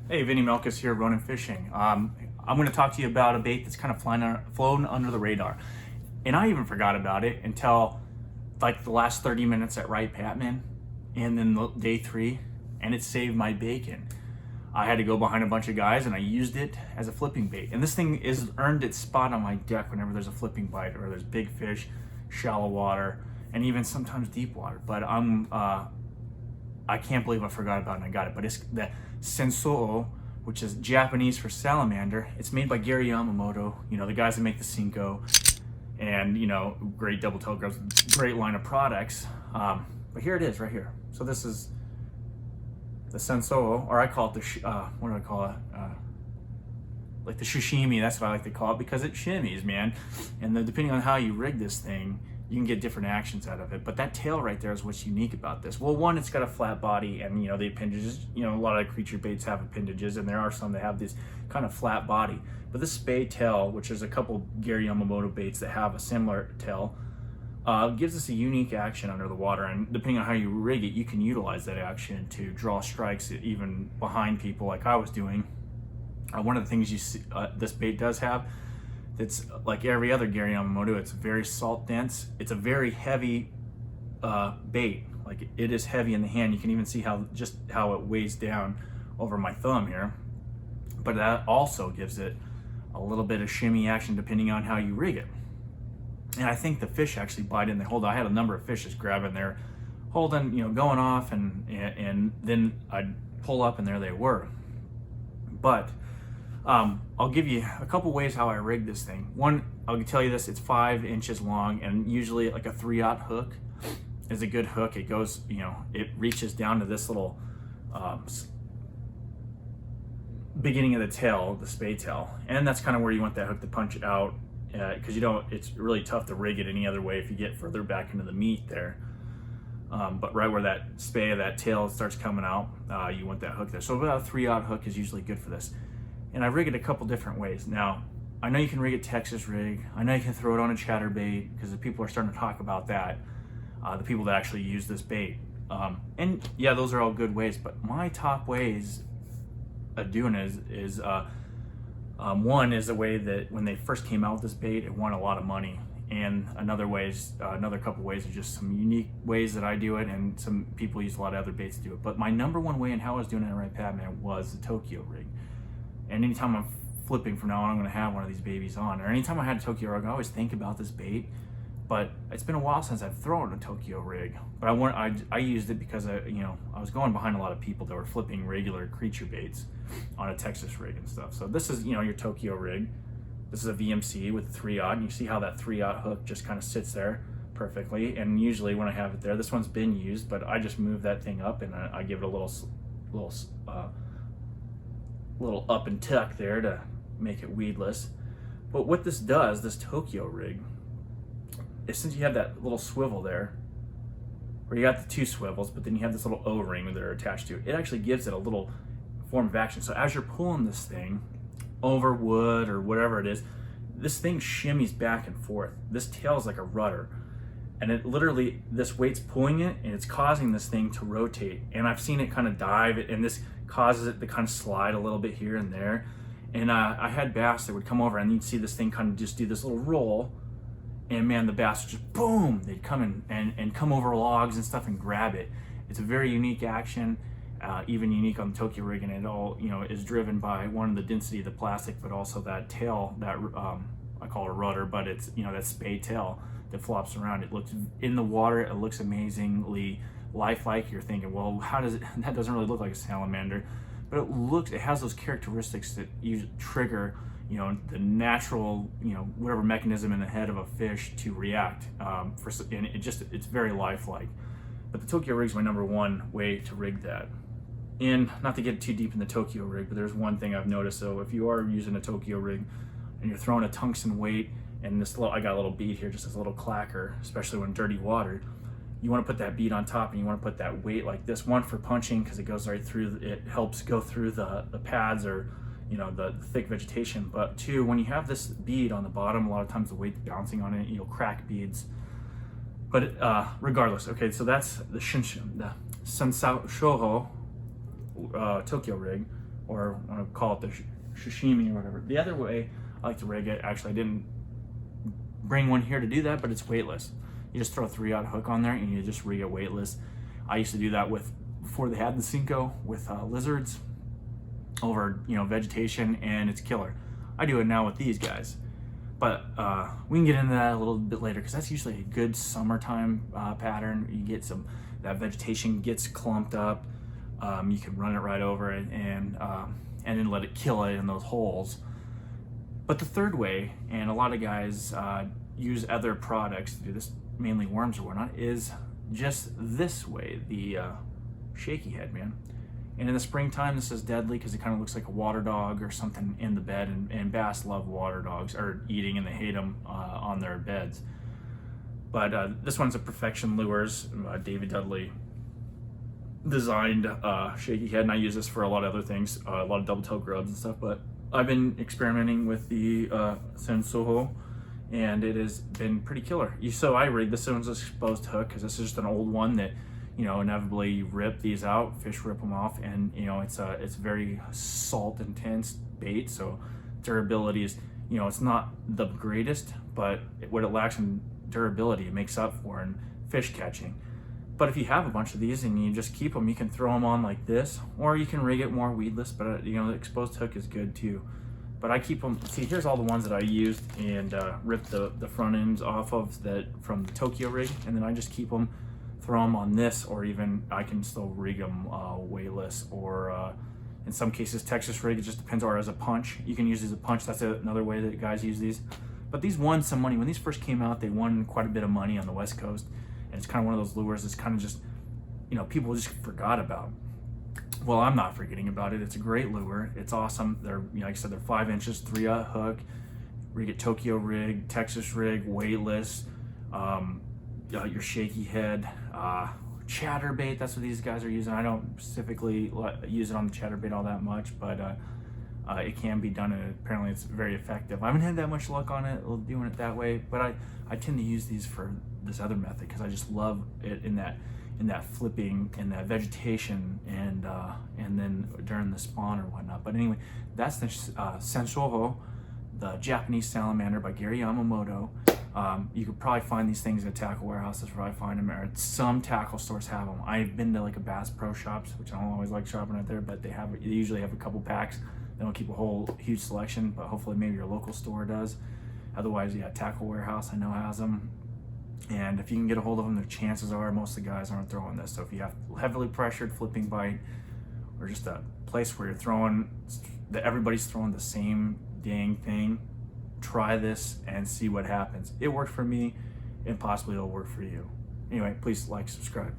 Hey, Vinny Melkus here, Ronin Fishing. I'm going to talk to you about a bait that's kind of flown under the radar. And I even forgot about it until like the last 30 minutes at Wright Patman and then day 3, and it saved my bacon. I had to go behind a bunch of guys and I used it as a flipping bait. And this thing is earned its spot on my deck whenever there's a flipping bite or there's big fish, shallow water, and even sometimes deep water. But I can't believe I forgot about it and I got it. But it's the Sanshouo, which is Japanese for salamander. It's made by Gary Yamamoto, the guys that make the Cinco, and great double tail grubs, great line of products. But here it is right here. So this is the Sanshouo, or I call it the, what do I call it? Like the sashimi, that's what I like to call it, because it shimmies, man. And then depending on how you rig this thing, you can get different actions out of it. But that tail right there is what's unique about this. Well, one, it's got a flat body, and the appendages, a lot of creature baits have appendages, and there are some that have this kind of flat body. But this spade tail, which is a couple Gary Yamamoto baits that have a similar tail, gives us a unique action under the water. And depending on how you rig it, you can utilize that action to draw strikes even behind people like I was doing. One of the things you see, this bait does have, it's like every other Gary Yamamoto, it's very salt dense. It's a very heavy bait. Like it is heavy in the hand. You can even see how it weighs down over my thumb here. But that also gives it a little bit of shimmy action depending on how you rig it. And I think the fish actually bite in. I had a number of fishes grabbing there, holding, going off, and then I'd pull up and there they were. But I'll give you a couple ways how I rig this thing. One, I'll tell you this, it's 5 inches long, and usually like a 3/0 hook is a good hook. It goes, it reaches down to this little beginning of the tail, the spade tail. And that's kind of where you want that hook to punch it out, because it's really tough to rig it any other way if you get further back into the meat there. But right where that spade, that tail starts coming out, you want that hook there. So about a 3/0 hook is usually good for this. And I rig it a couple different ways. Now, I know you can rig it Texas rig. I know you can throw it on a chatterbait, because the people are starting to talk about that. The people that actually use this bait. And yeah, those are all good ways, but my top ways of doing it is one is a way that when they first came out with this bait, it won a lot of money. And another couple ways are just some unique ways that I do it, and some people use a lot of other baits to do it. But my number one way and how I was doing it right, Patman, was the Tokyo rig. And anytime I'm flipping from now on, I'm going to have one of these babies on. Or anytime I had a Tokyo rig, I always think about this bait. But it's been a while since I've thrown a Tokyo rig. But I used it because I was going behind a lot of people that were flipping regular creature baits on a Texas rig and stuff. So this is your Tokyo rig. This is a VMC with 3/0, and you see how that 3/0 hook just kind of sits there perfectly. And usually when I have it there, this one's been used, but I just move that thing up and I give it a little up and tuck there to make it weedless. But what this does, this Tokyo rig, is since you have that little swivel there, where you got the 2 swivels, but then you have this little O-ring that are attached to it, it actually gives it a little form of action. So as you're pulling this thing over wood or whatever it is, this thing shimmies back and forth. This tail is like a rudder, and it literally, this weight's pulling it, and it's causing this thing to rotate. And I've seen it kind of dive, and this causes it to kind of slide a little bit here and there. And I had bass that would come over, and you'd see this thing kind of just do this little roll, and man, the bass would just boom, they'd come in and come over logs and stuff and grab it. It's a very unique action, even unique on the Tokyo rig, and it all is driven by one, the density of the plastic, but also that tail, that I call it a rudder, but it's that spade tail that flops around. It looks in the water, it looks amazingly lifelike. You're thinking, well, how does it, that doesn't really look like a salamander, but it has those characteristics that you trigger the natural whatever mechanism in the head of a fish to react, and it's very lifelike. But the Tokyo rig is my number one way to rig that. And not to get too deep in the Tokyo rig, but there's one thing I've noticed. So if you are using a Tokyo rig and you're throwing a tungsten weight, and I got a little bead here, just as a little clacker, especially when dirty water, you want to put that bead on top, and you want to put that weight like this. One, for punching, because it goes right through, it helps go through the pads or the thick vegetation. But 2, when you have this bead on the bottom, a lot of times the weight's bouncing on it, you'll crack beads. But regardless, okay, so that's the Sanshouo Tokyo rig or I want to call it the sashimi or whatever. The other way I like to rig it, actually I didn't bring one here to do that, but it's weightless. You just throw a 3/0 hook on there and you just rig it weightless. I used to do that before they had the Cinco with lizards over vegetation, and it's killer. I do it now with these guys, but we can get into that a little bit later because that's usually a good summertime pattern. You get that vegetation gets clumped up. You can run it right over it and then let it kill it in those holes. But the third way, and a lot of guys use other products to do this, mainly worms or whatnot, is just this way, the shaky head, man. And in the springtime, this is deadly because it kind of looks like a water dog or something in the bed, and bass love water dogs, or eating, and they hate them on their beds. But this one's a Perfection Lures, David Dudley designed shaky head, and I use this for a lot of other things, a lot of double tail grubs and stuff, but I've been experimenting with the Sanshouo, and it has been pretty killer. So I rigged this one's exposed hook because this is just an old one that inevitably you rip these out, fish rip them off, and it's very salt intense bait, so durability is it's not the greatest, but what it lacks in durability it makes up for in fish catching. But if you have a bunch of these and you just keep them, you can throw them on like this, or you can rig it more weedless, but the exposed hook is good too. But I keep them, see, here's all the ones that I used and ripped the front ends off of from the Tokyo rig, and then I just keep them, throw them on this, or even I can still rig them weightless, or in some cases Texas rig. It just depends, or as a punch. You can use it as a punch. That's another way that guys use these. But these won some money. When these first came out, they won quite a bit of money on the West Coast. And it's kind of one of those lures that's kind of just, people just forgot about. Well, I'm not forgetting about it. It's a great lure. It's awesome. They're, like I said, they're 5 inches, 3/0 hook. Rig it Tokyo rig, Texas rig, weightless, your shaky head, chatterbait. That's what these guys are using. I don't specifically use it on the chatterbait all that much, but it can be done, and apparently it's very effective. I haven't had that much luck on it doing it that way, but I tend to use these for this other method because I just love it in that flipping and that vegetation, and then during the spawn or whatnot. But anyway, that's the Sanshouo, the Japanese salamander by Gary Yamamoto. You could probably find these things at tackle warehouses where I find them, or some tackle stores have them. I've been to like a Bass Pro Shops, which I don't always like shopping at there, but they usually have a couple packs. They don't keep a whole huge selection, but hopefully maybe your local store does. Otherwise, yeah, Tackle Warehouse I know has them. And if you can get a hold of them, the chances are most of the guys aren't throwing this. So if you have heavily pressured flipping bite, or just a place where everybody's throwing the same dang thing, try this and see what happens. It worked for me, and possibly it'll work for you. Anyway, please like, subscribe.